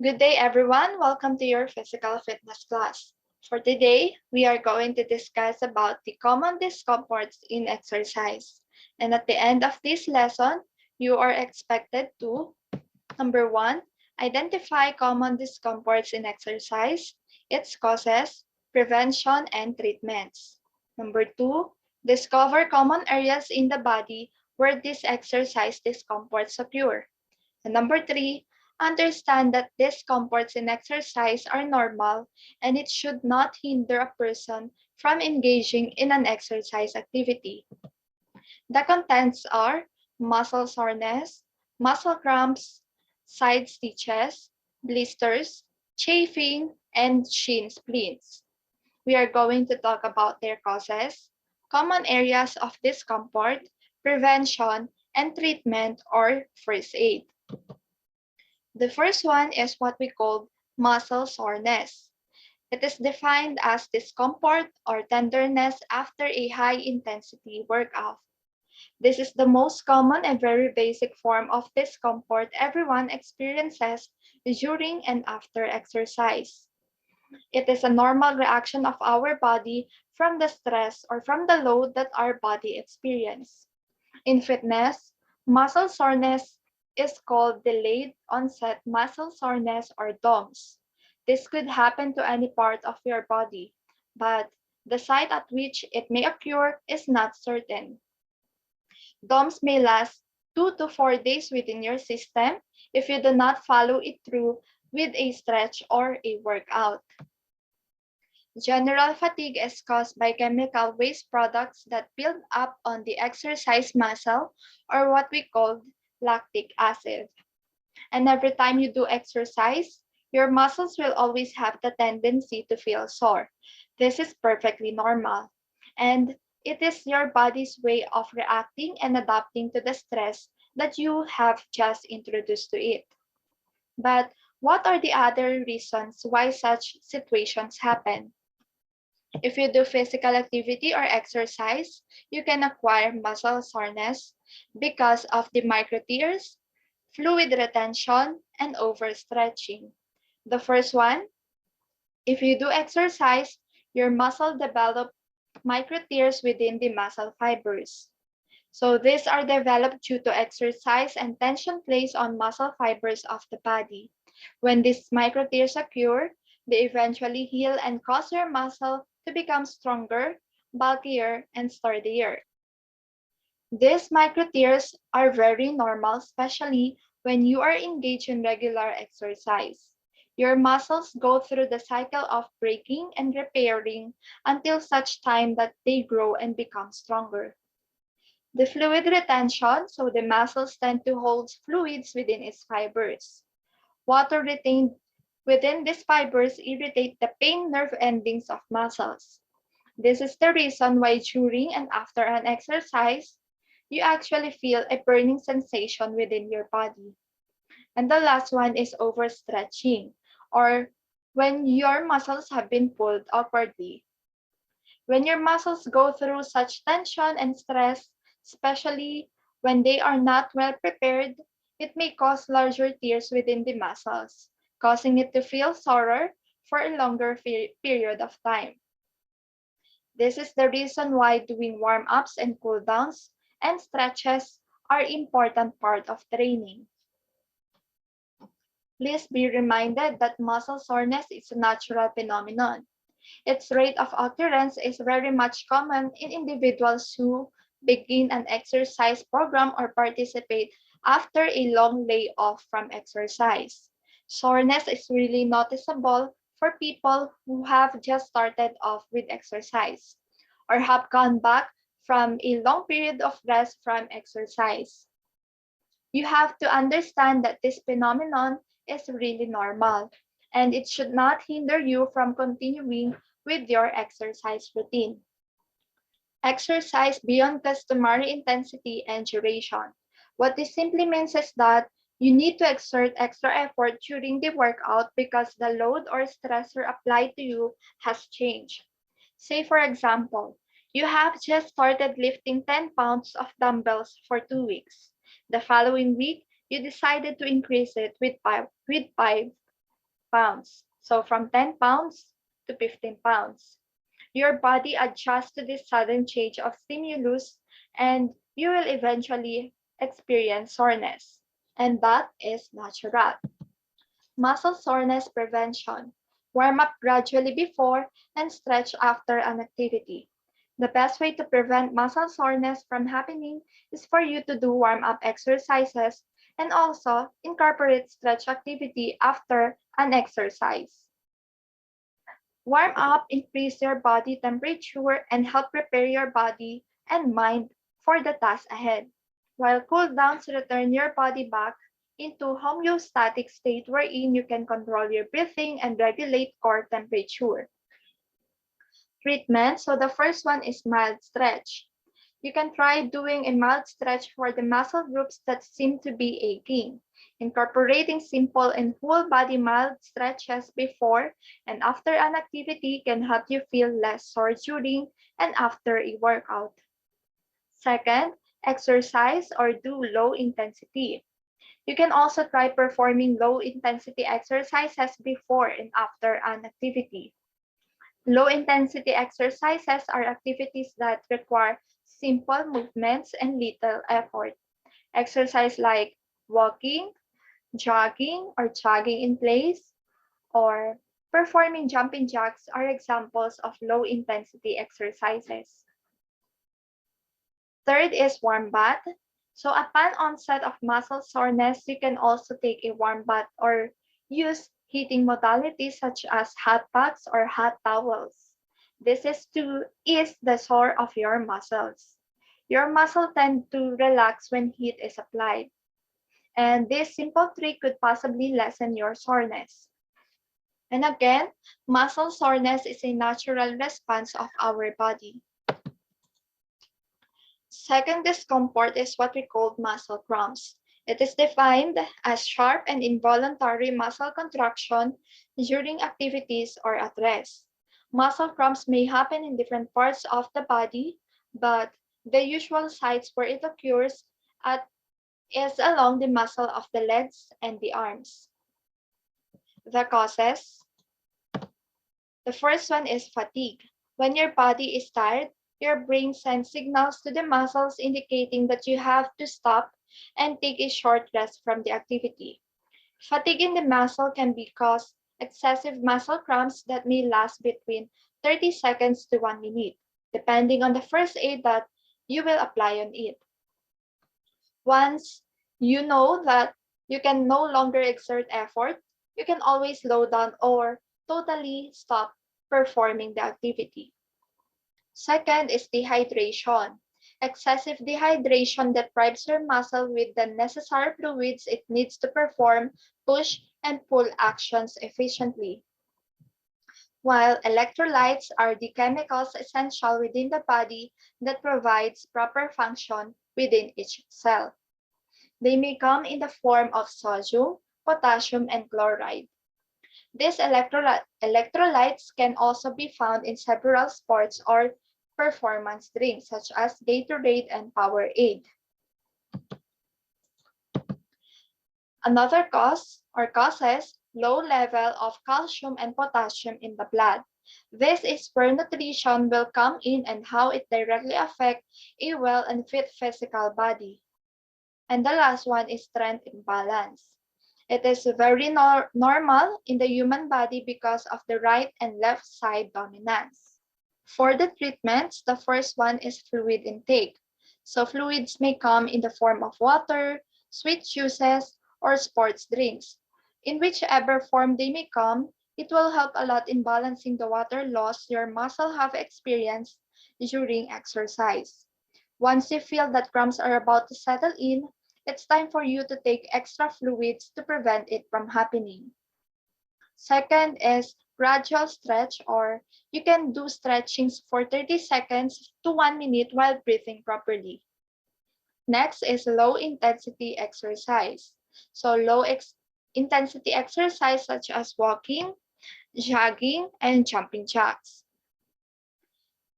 Good day, everyone. Welcome to your physical fitness class. For today, we are going to discuss about the common discomforts in exercise. And at the end of this lesson, you are expected to number one, identify common discomforts in exercise, its causes, prevention, and treatments. Number two, discover common areas in the body where these exercise discomforts occur. And number three, understand that discomforts in exercise are normal and it should not hinder a person from engaging in an exercise activity. The contents are muscle soreness, muscle cramps, side stitches, blisters, chafing, and shin spleens. We are going to talk about their causes, common areas of discomfort, prevention, and treatment or first aid. The first one is what we call muscle soreness. It is defined as discomfort or tenderness after a high intensity workout. This is the most common and very basic form of discomfort everyone experiences during and after exercise. It is a normal reaction of our body from the stress or from the load that our body experiences. In fitness, muscle soreness is called delayed onset muscle soreness or DOMS. This could happen to any part of your body, but the site at which it may occur is not certain. DOMS may last 2 to 4 days within your system if you do not follow it through with a stretch or a workout. General fatigue is caused by chemical waste products that build up on the exercise muscle or what we call lactic acid. And every time you do exercise, your muscles will always have the tendency to feel sore. This is perfectly normal. And it is your body's way of reacting and adapting to the stress that you have just introduced to it. But what are the other reasons why such situations happen? If you do physical activity or exercise, you can acquire muscle soreness because of the micro tears, fluid retention, and overstretching. The first one, if you do exercise, your muscle develop micro tears within the muscle fibers. So these are developed due to exercise and tension placed on muscle fibers of the body. When these micro tears occur, they eventually heal and cause your muscle to become stronger, bulkier, and sturdier. These micro tears are very normal, especially when you are engaged in regular exercise. Your muscles go through the cycle of breaking and repairing until such time that they grow and become stronger. The fluid retention, so the muscles tend to hold fluids within its fibers. Water retained within these fibers irritate the pain nerve endings of muscles. This is the reason why during and after an exercise, you actually feel a burning sensation within your body. And the last one is overstretching, or when your muscles have been pulled awkwardly. When your muscles go through such tension and stress, especially when they are not well prepared, it may cause larger tears within the muscles, causing it to feel sorer for a longer period of time. This is the reason why doing warm-ups and cool-downs and stretches are important part of training. Please be reminded that muscle soreness is a natural phenomenon. Its rate of occurrence is very much common in individuals who begin an exercise program or participate after a long layoff from exercise. Soreness is really noticeable for people who have just started off with exercise or have gone back from a long period of rest from exercise. You have to understand that this phenomenon is really normal and it should not hinder you from continuing with your exercise routine. Exercise beyond customary intensity and duration. What this simply means is that you need to exert extra effort during the workout because the load or stressor applied to you has changed. Say, for example, you have just started lifting 10 pounds of dumbbells for 2 weeks. The following week, you decided to increase it with five. pounds. So from 10 pounds to 15 pounds. Your body adjusts to this sudden change of stimulus and you will eventually experience soreness. And that is natural. Muscle soreness prevention. Warm up gradually before and stretch after an activity. The best way to prevent muscle soreness from happening is for you to do warm up exercises and also incorporate stretch activity after an exercise. Warm up, increase your body temperature, and help prepare your body and mind for the task ahead, while cool downs return your body back into homeostatic state wherein you can control your breathing and regulate core temperature. Treatment. So the first one is mild stretch. You can try doing a mild stretch for the muscle groups that seem to be aching. Incorporating simple and whole body mild stretches before and after an activity can help you feel less sore during and after a workout. Second, exercise or do low intensity. You can also try performing low intensity exercises before and after an activity. Low intensity exercises are activities that require simple movements and little effort. Exercise like walking, jogging, or jogging in place, or performing jumping jacks are examples of low intensity exercises. Third is warm bath. So upon onset of muscle soreness, you can also take a warm bath or use heating modalities such as hot baths or hot towels. This is to ease the sore of your muscles. Your muscle tend to relax when heat is applied, and this simple trick could possibly lessen your soreness. And again, muscle soreness is a natural response of our body. Second discomfort is what we call muscle cramps. It is defined as sharp and involuntary muscle contraction during activities or at rest. Muscle cramps may happen in different parts of the body, but the usual sites where it occurs at is along the muscle of the legs and the arms. The causes. The first one is fatigue. When your body is tired, your brain sends signals to the muscles indicating that you have to stop and take a short rest from the activity. Fatigue in the muscle can be cause excessive muscle cramps that may last between 30 seconds to 1 minute, depending on the first aid that you will apply on it. Once you know that you can no longer exert effort, you can always slow down or totally stop performing the activity. Second is dehydration. Excessive dehydration deprives your muscle with the necessary fluids it needs to perform push and pull actions efficiently. While electrolytes are the chemicals essential within the body that provides proper function within each cell. They may come in the form of sodium, potassium, and chloride. These electrolytes can also be found in several sports or performance drinks such as Gatorade and Powerade. Another cause or causes low level of calcium and potassium in the blood. This is where nutrition will come in and how it directly affects a well and fit physical body. And the last one is strength imbalance. It is very normal in the human body because of the right and left side dominance. For the treatments, the first one is fluid intake. So fluids may come in the form of water, sweet juices, or sports drinks. In whichever form they may come, it will help a lot in balancing the water loss your muscle have experienced during exercise. Once you feel that cramps are about to settle in, it's time for you to take extra fluids to prevent it from happening. Second is gradual stretch, or you can do stretchings for 30 seconds to 1 minute while breathing properly. Next is low intensity exercise. So intensity exercise such as walking, jogging, and jumping jacks.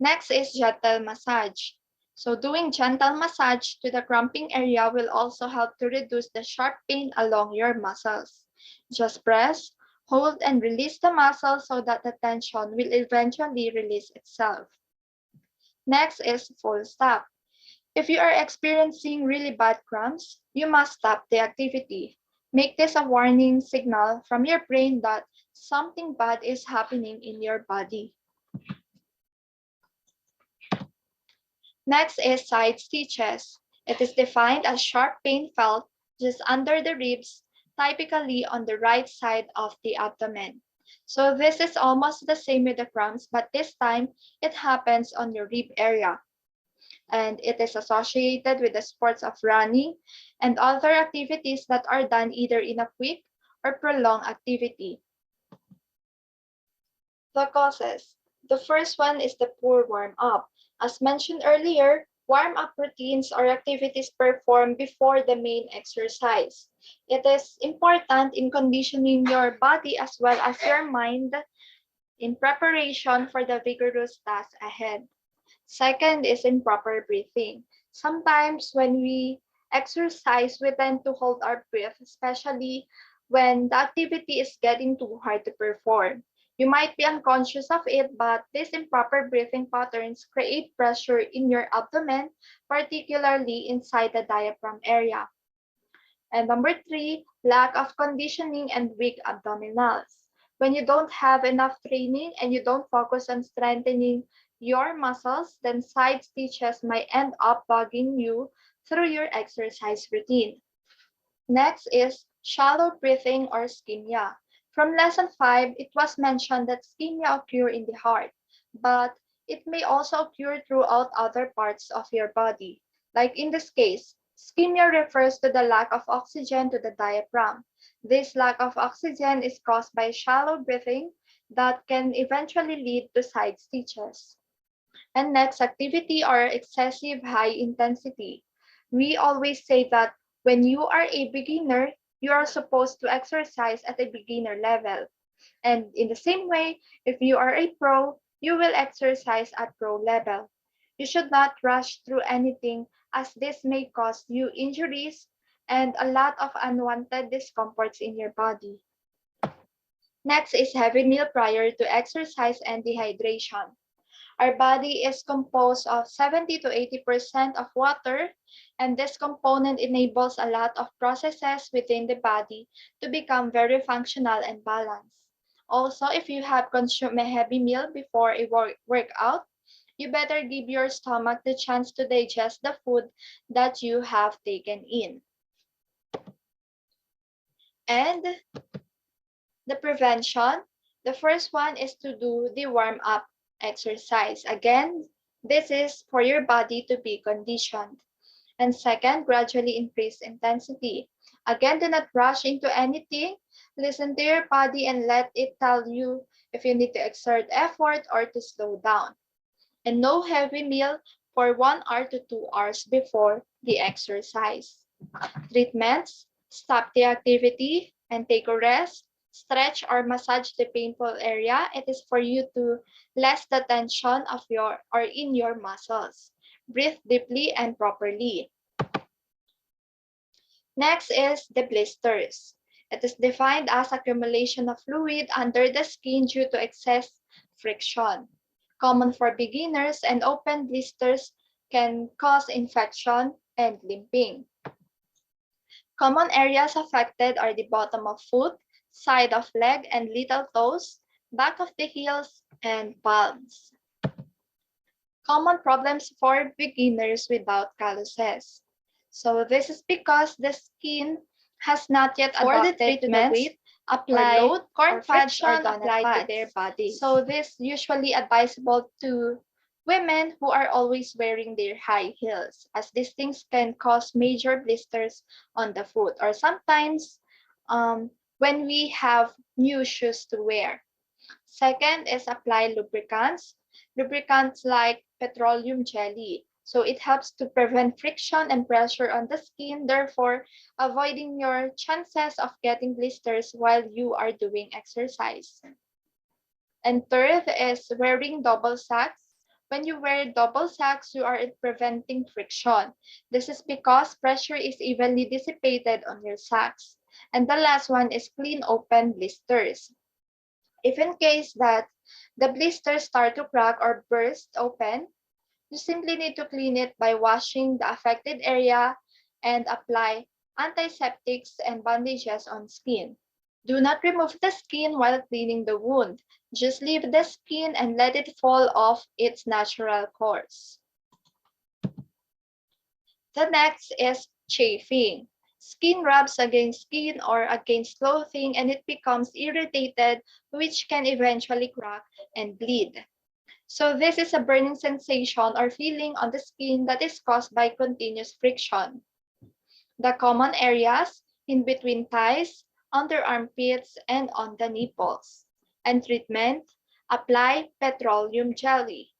Next is gentle massage. So doing gentle massage to the cramping area will also help to reduce the sharp pain along your muscles. Just press, Hold and release the muscle so that the tension will eventually release itself. Next is full stop. If you are experiencing really bad cramps, you must stop the activity. Make this a warning signal from your brain that something bad is happening in your body. Next is side stitches. It is defined as sharp pain felt just under the ribs, typically on the right side of the abdomen. So this is almost the same with the cramps, but this time it happens on your rib area. And it is associated with the sports of running and other activities that are done either in a quick or prolonged activity. The causes. The first one is the poor warm-up. As mentioned earlier, warm-up routines or activities performed before the main exercise. It is important in conditioning your body as well as your mind in preparation for the vigorous task ahead. Second is improper breathing. Sometimes when we exercise, we tend to hold our breath, especially when the activity is getting too hard to perform. You might be unconscious of it, but these improper breathing patterns create pressure in your abdomen, particularly inside the diaphragm area. And number three, lack of conditioning and weak abdominals. When you don't have enough training and you don't focus on strengthening your muscles, then side stitches might end up bugging you through your exercise routine. Next is shallow breathing or ischemia. From lesson 5, it was mentioned that ischemia occur in the heart, but it may also occur throughout other parts of your body. Like in this case, ischemia refers to the lack of oxygen to the diaphragm. This lack of oxygen is caused by shallow breathing that can eventually lead to side stitches. And next, activity or excessive high intensity. We always say that when you are a beginner, you are supposed to exercise at a beginner level. And in the same way, if you are a pro, you will exercise at pro level. You should not rush through anything as this may cause you injuries and a lot of unwanted discomforts in your body. Next is heavy meal prior to exercise and dehydration. Our body is composed of 70 to 80% of water, and this component enables a lot of processes within the body to become very functional and balanced. Also, if you have consumed a heavy meal before a workout, you better give your stomach the chance to digest the food that you have taken in. And the prevention, the first one is to do the warm-up exercise. Again, this is for your body to be conditioned. And second, gradually increase intensity. Again, do not rush into anything. Listen to your body and let it tell you if you need to exert effort or to slow down. And no heavy meal for 1 hour to 2 hours before the exercise. Treatments, stop the activity and take a rest. Stretch or massage the painful area. It is for you to less the tension of your or in your muscles. Breathe deeply and properly. Next is the blisters. It is defined as accumulation of fluid under the skin due to excess friction. Common for beginners, and open blisters can cause infection and limping. Common areas affected are the bottom of foot, side of leg and little toes, back of the heels, and palms. Common problems for beginners without calluses. So this is because the skin has not yet adapted to the weight applied load, corn pads or applied to their bodies. So this usually advisable to women who are always wearing their high heels, as these things can cause major blisters on the foot, or sometimes when we have new shoes to wear. Second is apply lubricants. Lubricants like petroleum jelly. So it helps to prevent friction and pressure on the skin, therefore avoiding your chances of getting blisters while you are doing exercise. And third is wearing double socks. When you wear double socks, you are preventing friction. This is because pressure is evenly dissipated on your socks. And the last one is clean open blisters. If in case that the blisters start to crack or burst open, you simply need to clean it by washing the affected area and apply antiseptics and bandages on skin. Do not remove the skin while cleaning the wound. Just leave the skin and let it fall off its natural course. The next is chafing. Skin rubs against skin or against clothing and it becomes irritated, which can eventually crack and bleed. So this is a burning sensation or feeling on the skin that is caused by continuous friction. The common areas in between thighs, under armpits, and on the nipples. And treatment, apply petroleum jelly.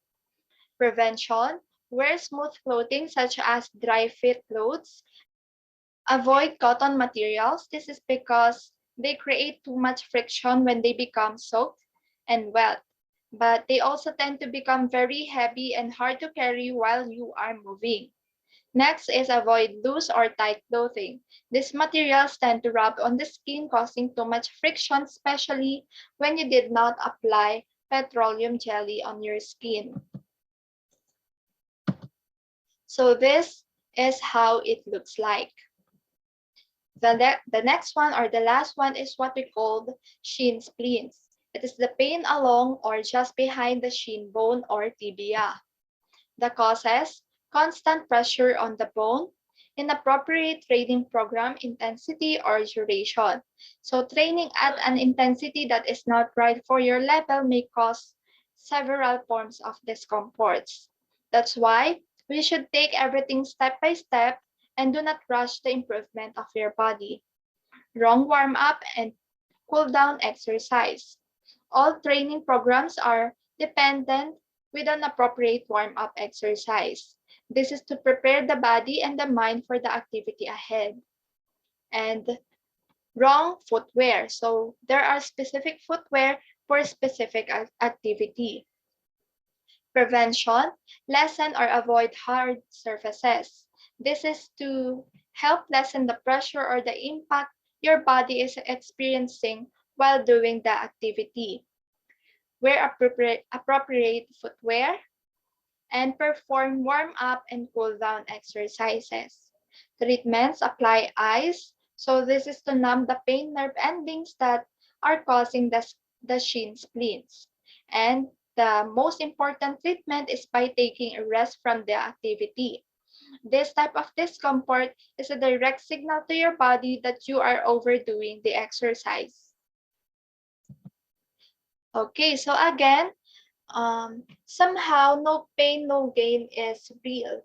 Prevention, wear smooth clothing such as dry fit clothes. Avoid cotton materials. This is because they create too much friction when they become soaked and wet. But they also tend to become very heavy and hard to carry while you are moving. Next is avoid loose or tight clothing. These materials tend to rub on the skin, causing too much friction, especially when you did not apply petroleum jelly on your skin. So this is how it looks like. The next one or the last one is what we call shin spleens. It is the pain along or just behind the shin bone or tibia. The causes, constant pressure on the bone, inappropriate training program intensity or duration. So training at an intensity that is not right for your level may cause several forms of discomforts. That's why we should take everything step by step and do not rush the improvement of your body. Wrong warm up and cool down exercise. All training programs are dependent with an appropriate warm-up exercise. This is to prepare the body and the mind for the activity ahead. And wrong footwear. So there are specific footwear for specific activity. Prevention, lessen or avoid hard surfaces. This is to help lessen the pressure or the impact your body is experiencing while doing the activity. Wear appropriate footwear, and perform warm-up and cool-down exercises. Treatments, apply ice. So this is to numb the pain nerve endings that are causing the shin splints. And the most important treatment is by taking a rest from the activity. This type of discomfort is a direct signal to your body that you are overdoing the exercise. Okay, so again, somehow no pain, no gain is real,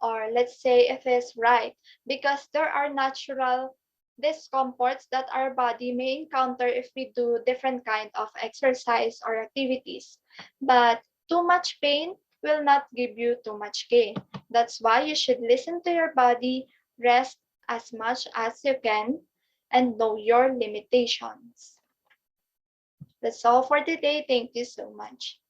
or let's say it is right, because there are natural discomforts that our body may encounter if we do different kind of exercise or activities. But too much pain will not give you too much gain. That's why you should listen to your body, rest as much as you can, and know your limitations. That's all for today. Thank you so much.